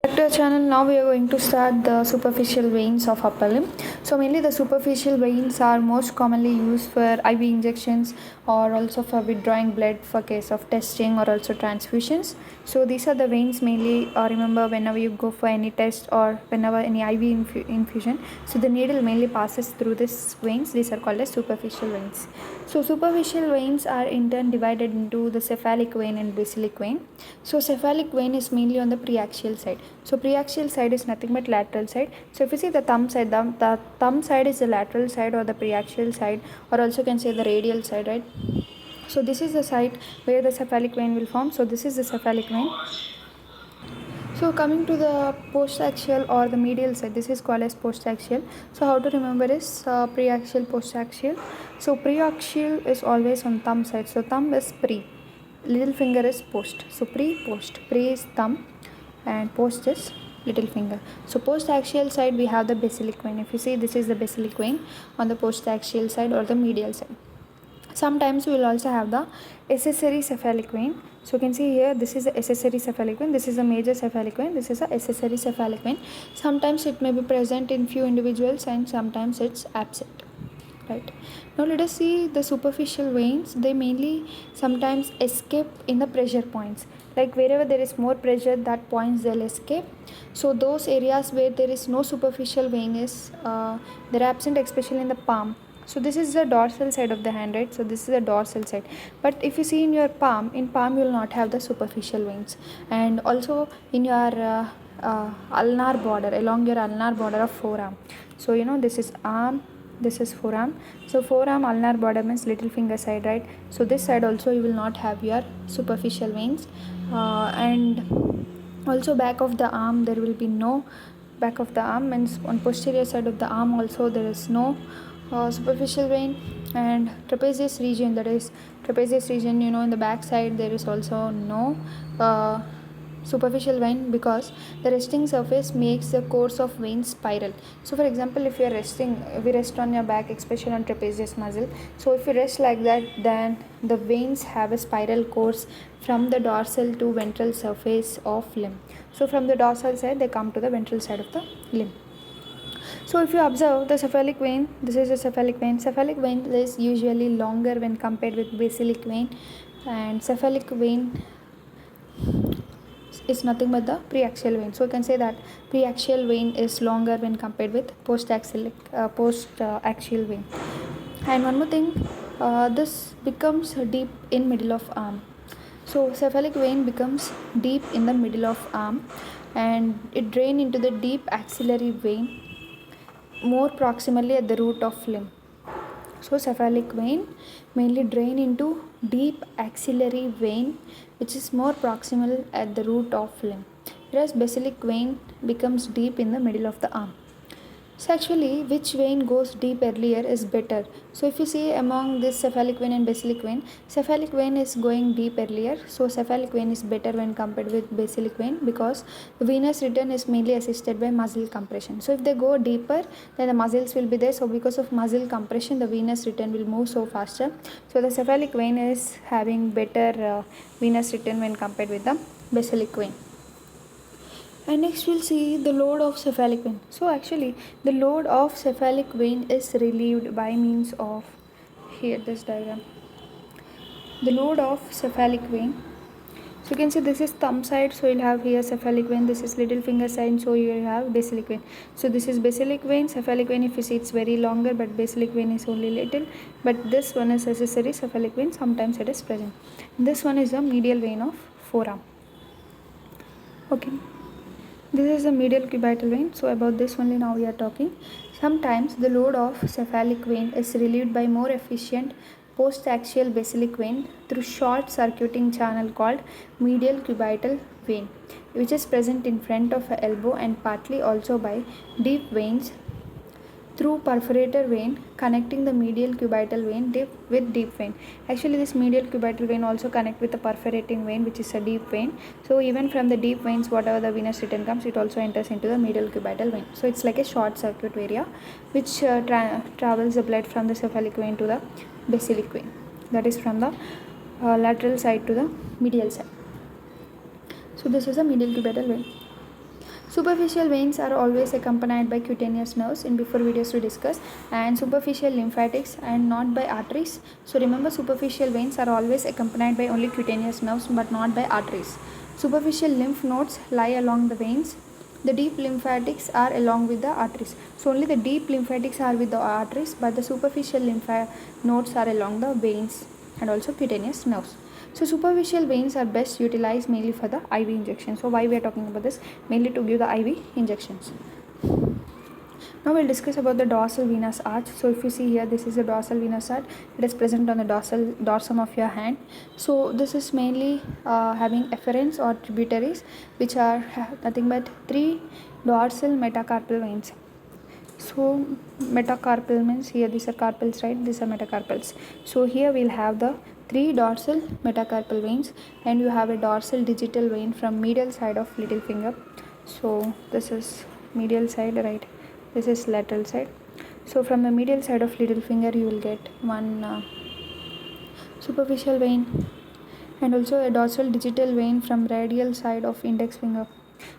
Back to our channel. Now we are going to start the superficial veins of upper limb. So mainly the superficial veins are most commonly used for IV injections or also for withdrawing blood for case of testing or also transfusions. So these are the veins mainly remember whenever you go for any test or whenever any IV infusion. So the needle mainly passes through these veins. These are called as superficial veins. So superficial veins are in turn divided into the cephalic vein and basilic vein. So cephalic vein is mainly on the preaxial side. So preaxial side is nothing but lateral side. So if you see the thumb side, the thumb side is the lateral side or the preaxial side, or also you can say the radial side, right? So this is the side where the cephalic vein will form. So this is the cephalic vein. So coming to the postaxial or the medial side, this is called as postaxial. So how to remember is preaxial, postaxial. So preaxial is always on thumb side. So thumb is pre, little finger is post. So post. Pre is thumb and post is little finger. So postaxial side we have the basilic vein. If you see, this is the basilic vein on the postaxial side or the medial side. Sometimes we will also have the accessory cephalic vein. So you can see here, this is the accessory cephalic vein, this is the major cephalic vein, this is the accessory cephalic vein. Sometimes it may be present in few individuals and sometimes it's absent. Right. Now let us see the superficial veins. They mainly sometimes escape in the pressure points. Like wherever there is more pressure, that points they'll escape. So those areas where there is no superficial vein is they're absent, especially in the palm. So this is the dorsal side of the hand, right? So this is the dorsal side. But if you see in your palm, you will not have the superficial veins. And also in your ulnar border, along your ulnar border of forearm. So this is arm, this is forearm. So forearm ulnar border means little finger side, right? So this side also you will not have your superficial veins. And also back of the arm there will be no, back of the arm means on posterior side of the arm also there is no superficial vein. And trapezius region, that is trapezius region, in the back side there is also no superficial vein, because the resting surface makes the course of vein spiral. So for example, if you are resting, we rest on your back, especially on trapezius muscle. So if you rest like that, then the veins have a spiral course from the dorsal to ventral surface of limb. So from the dorsal side they come to the ventral side of the limb. So if you observe the cephalic vein, this is a cephalic vein. Cephalic vein is usually longer when compared with basilic vein, and cephalic vein is nothing but the preaxial vein. So you can say that preaxial vein is longer when compared with postaxial vein. And one more thing, this becomes deep in middle of arm. So cephalic vein becomes deep in the middle of arm, and it drain into the deep axillary vein more proximally at the root of limb. So cephalic vein mainly drain into deep axillary vein, which is more proximal at the root of limb, whereas basilic vein becomes deep in the middle of the arm. So actually, which vein goes deep earlier is better. So if you see among this cephalic vein and basilic vein is going deep earlier. So cephalic vein is better when compared with basilic vein, because the venous return is mainly assisted by muscle compression. So if they go deeper, then the muscles will be there. So because of muscle compression, the venous return will move so faster. So the cephalic vein is having better venous return when compared with the basilic vein. And next we'll see the load of cephalic vein. So actually the load of cephalic vein is relieved by means of, here this diagram, the load of cephalic vein. So you can see this is thumb side, so you'll have here cephalic vein, this is little finger side, so you will have basilic vein. So this is basilic vein, cephalic vein, if you see it's very longer, but basilic vein is only little. But this one is accessory cephalic vein, sometimes it is present. And this one is the medial vein of forearm. Okay. This is the medial cubital vein. So about this only now we are talking. Sometimes the load of cephalic vein is relieved by more efficient postaxial basilic vein through short circuiting channel called medial cubital vein, which is present in front of the elbow, and partly also by deep veins through perforator vein connecting the medial cubital vein with deep vein. Actually this medial cubital vein also connect with the perforating vein, which is a deep vein. So even from the deep veins, whatever the venous return comes, it also enters into the medial cubital vein. So it's like a short circuit area which travels the blood from the cephalic vein to the basilic vein, that is from the lateral side to the medial side. So this is a medial cubital vein. Superficial veins are always accompanied by cutaneous nerves. In before videos we discuss, and superficial lymphatics and not by arteries. So remember, superficial veins are always accompanied by only cutaneous nerves but not by arteries. Superficial lymph nodes lie along the veins. The deep lymphatics are along with the arteries. So only the deep lymphatics are with the arteries, but the superficial lymph nodes are along the veins and also cutaneous nerves. So superficial veins are best utilized mainly for the IV injection. So why we are talking about this? Mainly to give the IV injections. Now we'll discuss about the dorsal venous arch. So if you see here, this is the dorsal venous arch. It is present on the dorsum of your hand. So this is mainly having efferents or tributaries, which are nothing but 3 dorsal metacarpal veins. So metacarpal means here these are carpals, right? These are metacarpals. So here we'll have the 3 dorsal metacarpal veins, and you have a dorsal digital vein from medial side of little finger. So this is medial side, right? This is lateral side. So from the medial side of little finger you will get one superficial vein, and also a dorsal digital vein from radial side of index finger.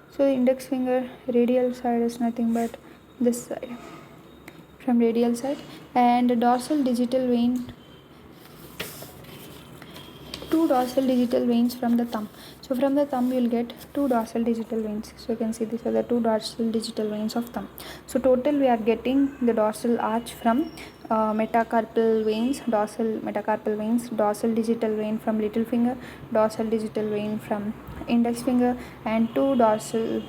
So the index finger radial side is nothing but this side, from radial side, and a dorsal digital vein, 2 dorsal digital veins from the thumb. So from the thumb you will get 2 dorsal digital veins. So you can see these are the 2 dorsal digital veins of thumb. So total we are getting the dorsal arch from metacarpal veins, dorsal metacarpal veins, dorsal digital vein from little finger, dorsal digital vein from index finger, and 2 dorsal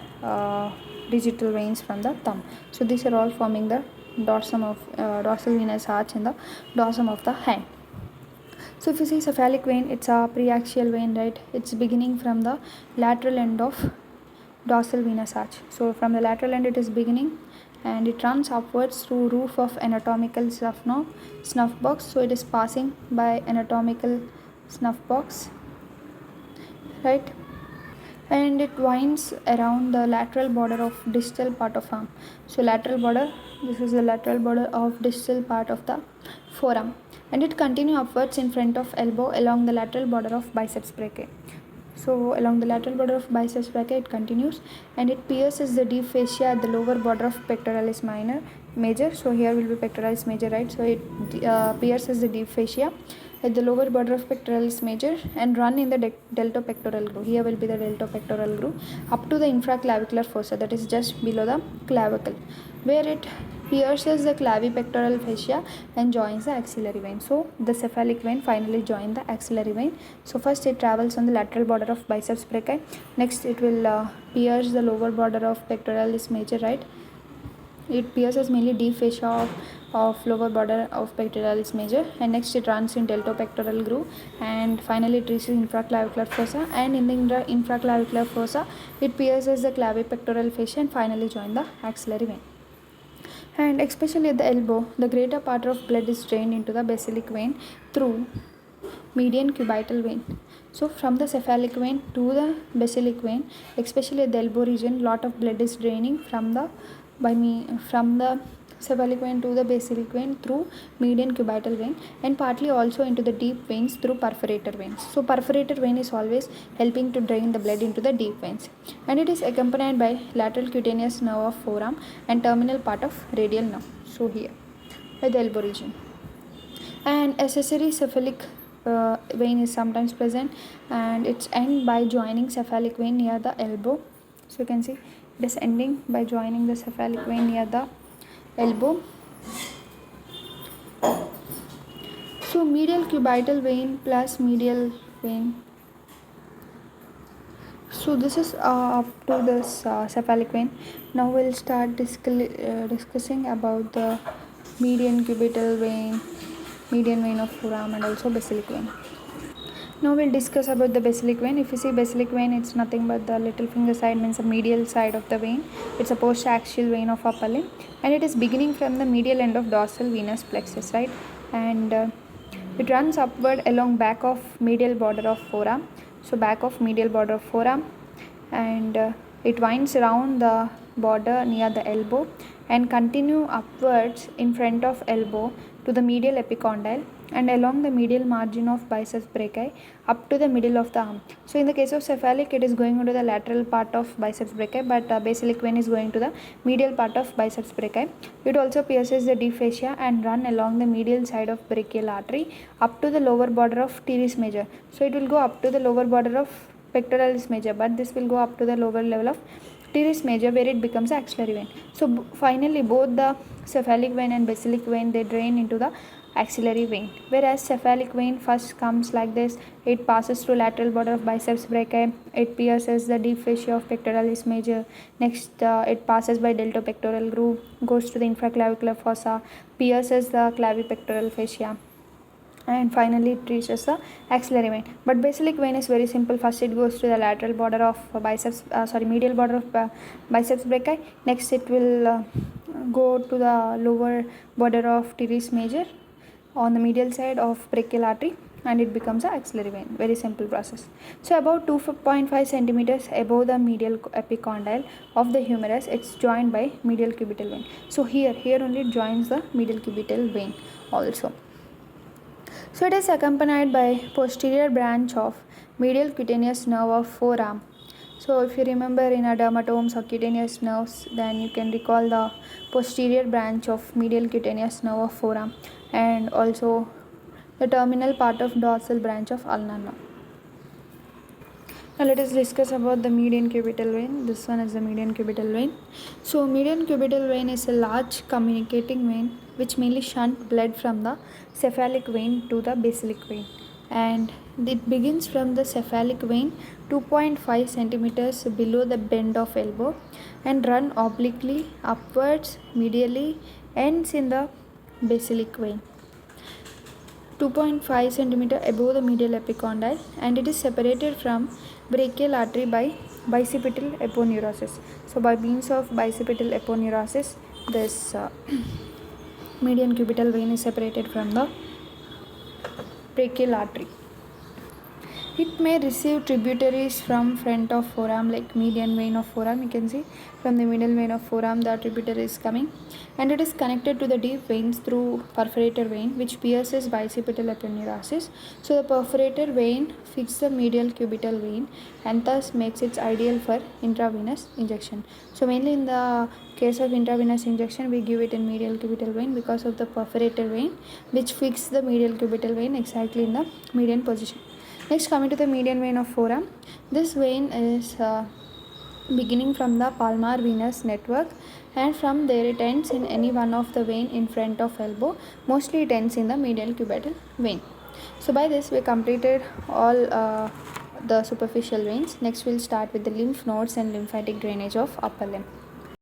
digital veins from the thumb. So these are all forming the dorsum of dorsal venous arch in the dorsum of the hand. So if you see cephalic vein, it's a preaxial vein, right? It's beginning from the lateral end of dorsal venous arch. So from the lateral end it is beginning, and it runs upwards through roof of anatomical snuff box. So it is passing by anatomical snuff box, right? And it winds around the lateral border of distal part of arm. So lateral border, this is the lateral border of distal part of the forearm, and it continue upwards in front of elbow along the lateral border of biceps brachii. So along the lateral border of biceps brachii it continues, and it pierces the deep fascia at the lower border of pectoralis major. So here will be pectoralis major, right? So it pierces the deep fascia at the lower border of pectoralis major and run in the deltopectoral groove. Here will be the deltopectoral groove up to the infraclavicular fossa, that is just below the clavicle, where it pierces the clavipectoral fascia and joins the axillary vein. So the cephalic vein finally joins the axillary vein. So first it travels on the lateral border of biceps brachii. Next it will pierce the lower border of pectoralis major, right? It pierces mainly deep fascia of lower border of pectoralis major, and next it runs in deltopectoral groove, and finally it reaches infraclavicular fossa, and in the infraclavicular fossa it pierces the clavipectoral fascia and finally joins the axillary vein. And especially at the elbow, the greater part of blood is drained into the basilic vein through median cubital vein. So from the cephalic vein to the basilic vein, especially at the elbow region, lot of blood is draining from the cephalic vein to the basilic vein through median cubital vein, and partly also into the deep veins through perforator veins. So perforator vein is always helping to drain the blood into the deep veins, and it is accompanied by lateral cutaneous nerve of forearm and terminal part of radial nerve. So here by the elbow region, and accessory cephalic vein is sometimes present, and it's end by joining cephalic vein near the elbow. So you can see it is ending by joining the cephalic vein near the elbow. So medial cubital vein plus medial vein. So this is up to this cephalic vein. Now we'll start discussing about the median cubital vein, median vein of forearm, and also basilic vein. Now we'll discuss about the basilic vein. If you see basilic vein, it's nothing but the little finger side, means the medial side of the vein. It's a postaxial vein of upper limb, and it is beginning from the medial end of dorsal venous plexus, right? And it runs upward along back of medial border of forearm. So back of medial border of forearm, and it winds around the border near the elbow and continue upwards in front of elbow to the medial epicondyle, and along the medial margin of biceps brachii up to the middle of the arm. So in the case of cephalic, it is going into the lateral part of biceps brachii, but basilic vein is going to the medial part of biceps brachii. It also pierces the deep fascia and run along the medial side of brachial artery up to the lower border of teres major. So it will go up to the lower border of pectoralis major, but this will go up to the lower level of teres major, where it becomes axillary vein. So finally both the cephalic vein and basilic vein, they drain into the axillary vein, whereas cephalic vein first comes like this. It passes through lateral border of biceps brachii, it pierces the deep fascia of pectoralis major. Next it passes by deltopectoral groove, goes to the infraclavicular fossa, pierces the clavipectoral fascia, and finally it reaches the axillary vein. But basilic vein is very simple. First it goes to the lateral border of medial border of biceps brachii. Next it will go to the lower border of teres major on the medial side of brachial artery, and it becomes a axillary vein. Very simple process. So about 2.5 centimeters above the medial epicondyle of the humerus, it's joined by medial cubital vein. So here only it joins the medial cubital vein also. So it is accompanied by posterior branch of medial cutaneous nerve of forearm. So if you remember in a dermatomes or cutaneous nerves, then you can recall the posterior branch of medial cutaneous nerve of forearm, and also the terminal part of dorsal branch of ulnar nerve. Now let us discuss about the median cubital vein. This one is the median cubital vein. So median cubital vein is a large communicating vein which mainly shunt blood from the cephalic vein to the basilic vein, and it begins from the cephalic vein 2.5 centimeters below the bend of elbow and run obliquely upwards medially, ends in the basilic vein 2.5 centimeter above the medial epicondyle, and it is separated from brachial artery by bicipital aponeurosis. So by means of bicipital aponeurosis, this median cubital vein is separated from the brachial artery. It may receive tributaries from front of forearm, like median vein of forearm. You can see from the middle vein of forearm the tributary is coming, and it is connected to the deep veins through perforator vein which pierces bicipital aponeurosis. So the perforator vein fixes the medial cubital vein and thus makes it ideal for intravenous injection. So mainly in the case of intravenous injection, we give it in medial cubital vein because of the perforator vein which fixes the medial cubital vein exactly in the median position. Next, coming to the median vein of forearm, this vein is beginning from the palmar venous network, and from there it ends in any one of the vein in front of elbow. Mostly it ends in the medial cubital vein. So by this we completed all the superficial veins. Next we'll start with the lymph nodes and lymphatic drainage of upper limb.